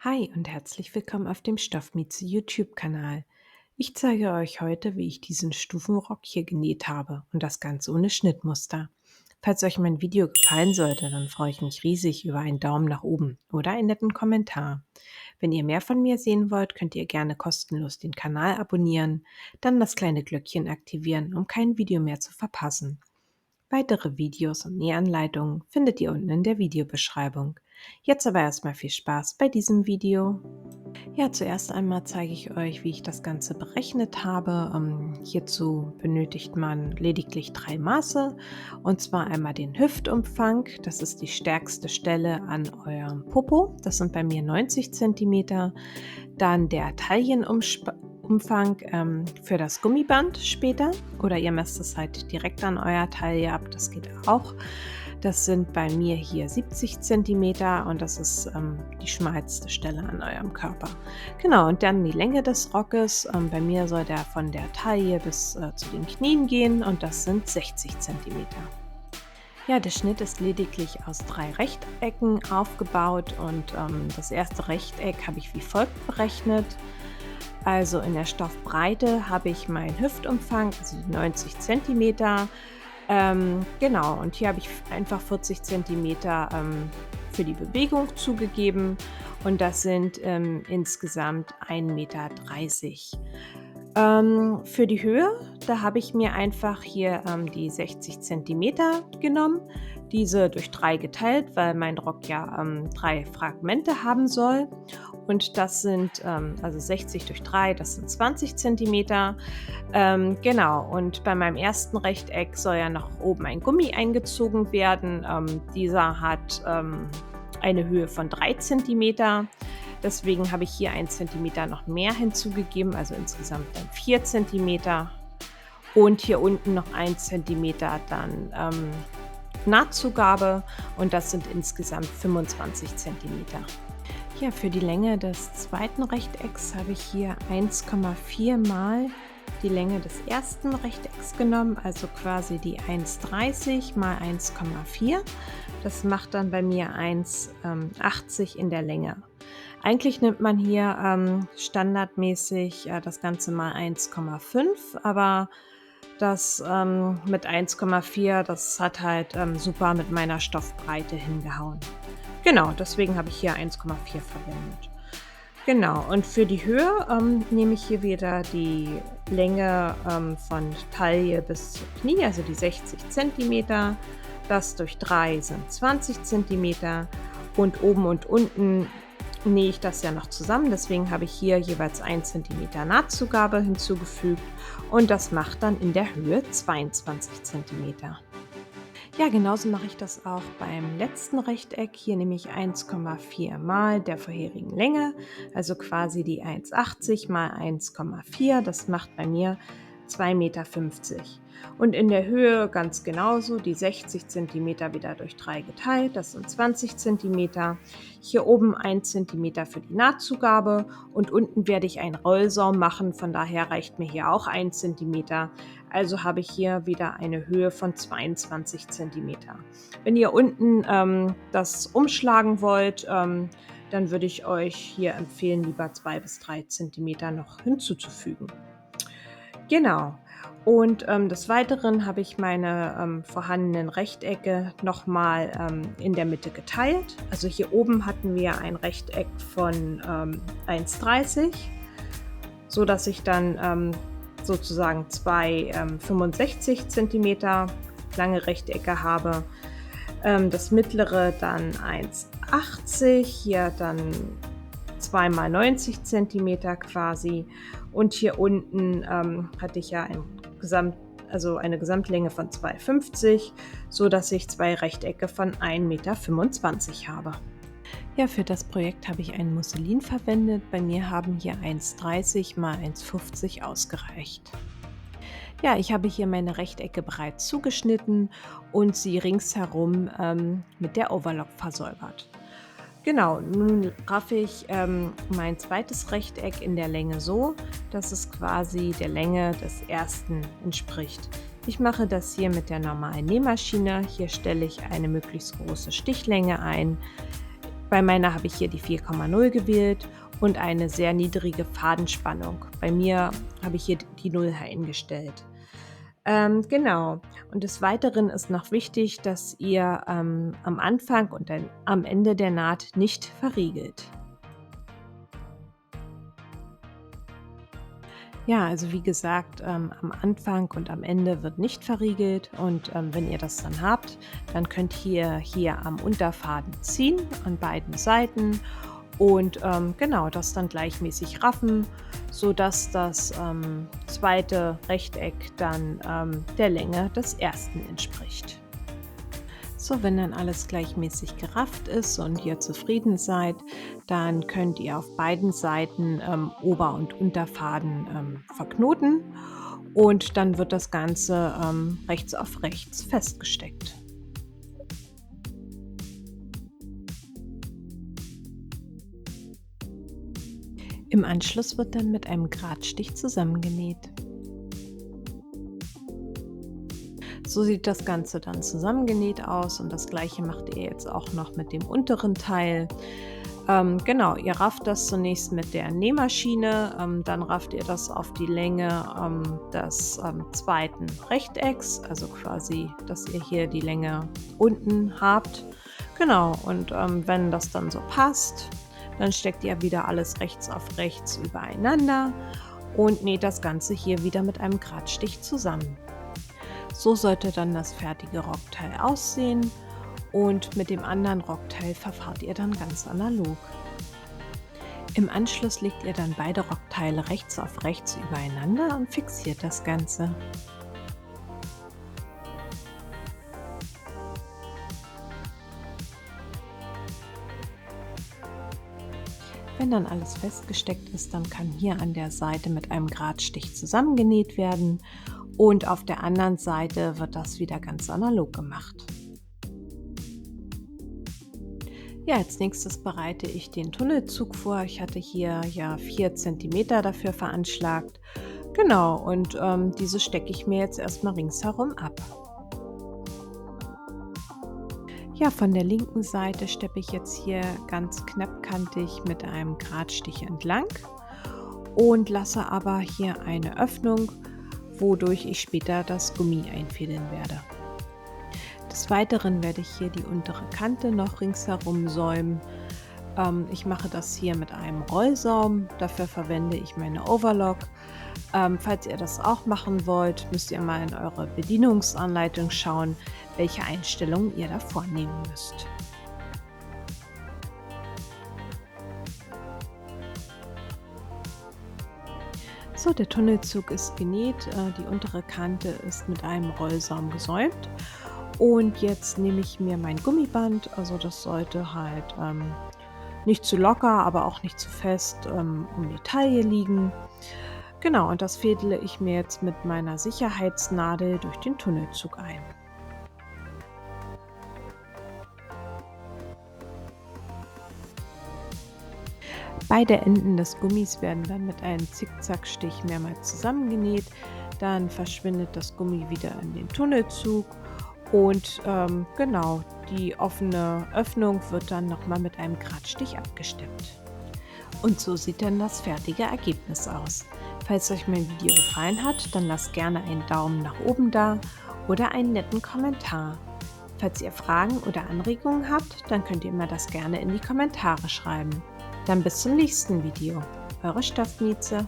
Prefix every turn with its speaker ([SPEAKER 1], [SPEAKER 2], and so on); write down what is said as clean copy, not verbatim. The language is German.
[SPEAKER 1] Hi und herzlich willkommen auf dem Stoffmieze YouTube-Kanal. Ich zeige euch heute, wie ich diesen Stufenrock hier genäht habe und das Ganze ohne Schnittmuster. Falls euch mein Video gefallen sollte, dann freue ich mich riesig über einen Daumen nach oben oder einen netten Kommentar. Wenn ihr mehr von mir sehen wollt, könnt ihr gerne kostenlos den Kanal abonnieren, dann das kleine Glöckchen aktivieren, um kein Video mehr zu verpassen. Weitere Videos und Nähanleitungen findet ihr unten in der Videobeschreibung. Jetzt aber erstmal viel Spaß bei diesem Video. Ja, zuerst einmal zeige ich euch, wie ich das Ganze berechnet habe. Hierzu benötigt man lediglich 3 Maße, und zwar einmal den Hüftumfang, das ist die stärkste Stelle an eurem Popo, das sind bei mir 90 Zentimeter. Dann der Taillenumfang für das Gummiband später, oder ihr messt es halt direkt an euer Taille ab, das geht auch. Das sind bei mir hier 70 Zentimeter und das ist die schmalste Stelle an eurem Körper. Genau, und dann die Länge des Rockes. Bei mir soll der von der Taille bis zu den Knien gehen und das sind 60 Zentimeter. Ja, der Schnitt ist lediglich aus 3 Rechtecken aufgebaut und das erste Rechteck habe ich wie folgt berechnet. Also in der Stoffbreite habe ich meinen Hüftumfang, also die 90 Zentimeter. Genau, und hier habe ich einfach 40 Zentimeter für die Bewegung zugegeben und das sind insgesamt 1,30 Meter. Für die Höhe, da habe ich mir einfach hier die 60 Zentimeter genommen, diese durch 3 geteilt, weil mein Rock ja 3 Fragmente haben soll. Und das sind also 60 durch 3, das sind 20 Zentimeter. Genau, und bei meinem ersten Rechteck soll ja noch oben ein Gummi eingezogen werden. Dieser hat eine Höhe von 3 Zentimeter. Deswegen habe ich hier 1 Zentimeter noch mehr hinzugegeben, also insgesamt dann 4 Zentimeter. Und hier unten noch 1 Zentimeter dann Nahtzugabe und das sind insgesamt 25 Zentimeter. Ja, für die Länge des zweiten Rechtecks habe ich hier 1,4 mal die Länge des ersten Rechtecks genommen, also quasi die 1,30 mal 1,4. Das macht dann bei mir 1,80 in der Länge. Eigentlich nimmt man hier standardmäßig das Ganze mal 1,5, aber das mit 1,4, das hat halt super mit meiner Stoffbreite hingehauen. Genau, deswegen habe ich hier 1,4 verwendet. Genau, und für die Höhe nehme ich hier wieder die Länge von Taille bis zur Knie, also die 60 Zentimeter. Das durch 3 sind 20 Zentimeter und oben und unten nähe ich das ja noch zusammen. Deswegen habe ich hier jeweils 1 Zentimeter Nahtzugabe hinzugefügt und das macht dann in der Höhe 22 Zentimeter. Ja, genauso mache ich das auch beim letzten Rechteck. Hier nehme ich 1,4 mal der vorherigen Länge, also quasi die 1,80 mal 1,4. Das macht bei mir 2,50 Meter. Und in der Höhe ganz genauso, die 60 Zentimeter wieder durch 3 geteilt, das sind 20 Zentimeter. Hier oben 1 Zentimeter für die Nahtzugabe und unten werde ich einen Rollsaum machen, von daher reicht mir hier auch 1 Zentimeter. Also habe ich hier wieder eine Höhe von 22 Zentimeter. Wenn ihr unten das umschlagen wollt, dann würde ich euch hier empfehlen, lieber 2 bis 3 Zentimeter noch hinzuzufügen. Genau. Und des Weiteren habe ich meine vorhandenen Rechtecke nochmal in der Mitte geteilt. Also hier oben hatten wir ein Rechteck von 1,30, so dass ich dann sozusagen 2 65 Zentimeter lange Rechtecke habe. Das mittlere dann 1,80, hier dann 2 mal 90 Zentimeter quasi. Und hier unten hatte ich ja eine Gesamtlänge von 2,50, so dass ich 2 Rechtecke von 1,25 Meter habe. Ja, für das Projekt habe ich ein Musselin verwendet. Bei mir haben hier 1,30 mal 1,50 ausgereicht. Ja, ich habe hier meine Rechtecke bereits zugeschnitten und sie ringsherum mit der Overlock versäubert. Genau, nun raffe ich mein zweites Rechteck in der Länge so, dass es quasi der Länge des ersten entspricht. Ich mache das hier mit der normalen Nähmaschine. Hier stelle ich eine möglichst große Stichlänge ein. Bei meiner habe ich hier die 4,0 gewählt und eine sehr niedrige Fadenspannung. Bei mir habe ich hier die 0 eingestellt. Genau. Und des Weiteren ist noch wichtig, dass ihr am Anfang und dann am Ende der Naht nicht verriegelt. Ja, also wie gesagt, am Anfang und am Ende wird nicht verriegelt und wenn ihr das dann habt, dann könnt ihr hier am Unterfaden ziehen an beiden Seiten und genau das dann gleichmäßig raffen, sodass das zweite Rechteck dann der Länge des ersten entspricht. So, wenn dann alles gleichmäßig gerafft ist und ihr zufrieden seid, dann könnt ihr auf beiden Seiten Ober- und Unterfaden verknoten und dann wird das Ganze rechts auf rechts festgesteckt. Im Anschluss wird dann mit einem Gradstich zusammengenäht. So sieht das Ganze dann zusammengenäht aus und das gleiche macht ihr jetzt auch noch mit dem unteren Teil. Genau, ihr rafft das zunächst mit der Nähmaschine, dann rafft ihr das auf die Länge des zweiten Rechtecks, also quasi, dass ihr hier die Länge unten habt. Genau, und wenn das dann so passt, dann steckt ihr wieder alles rechts auf rechts übereinander und näht das Ganze hier wieder mit einem Gradstich zusammen. So sollte dann das fertige Rockteil aussehen und mit dem anderen Rockteil verfahrt ihr dann ganz analog. Im Anschluss legt ihr dann beide Rockteile rechts auf rechts übereinander und fixiert das Ganze. Wenn dann alles festgesteckt ist, dann kann hier an der Seite mit einem Gradstich zusammengenäht werden und auf der anderen Seite wird das wieder ganz analog gemacht. Ja, als nächstes bereite ich den Tunnelzug vor. Ich hatte hier ja 4 cm dafür veranschlagt. Genau, und diese stecke ich mir jetzt erstmal ringsherum ab. Ja, von der linken Seite steppe ich jetzt hier ganz knappkantig mit einem Gradstich entlang und lasse aber hier eine Öffnung, wodurch ich später das Gummi einfädeln werde. Des Weiteren werde ich hier die untere Kante noch ringsherum säumen. Ich mache das hier mit einem Rollsaum, dafür verwende ich meine Overlock. Falls ihr das auch machen wollt, müsst ihr mal in eure Bedienungsanleitung schauen, welche Einstellungen ihr da vornehmen müsst. So, der Tunnelzug ist genäht, die untere Kante ist mit einem Rollsaum gesäumt und jetzt nehme ich mir mein Gummiband, also das sollte halt nicht zu locker, aber auch nicht zu fest um die Taille liegen. Genau, und das fädele ich mir jetzt mit meiner Sicherheitsnadel durch den Tunnelzug ein. Beide Enden des Gummis werden dann mit einem Zickzackstich mehrmals zusammengenäht. Dann verschwindet das Gummi wieder in den Tunnelzug und genau, die offene Öffnung wird dann nochmal mit einem Gradstich abgesteppt. Und so sieht dann das fertige Ergebnis aus. Falls euch mein Video gefallen hat, dann lasst gerne einen Daumen nach oben da oder einen netten Kommentar. Falls ihr Fragen oder Anregungen habt, dann könnt ihr mir das gerne in die Kommentare schreiben. Dann bis zum nächsten Video. Eure Stoffmieze.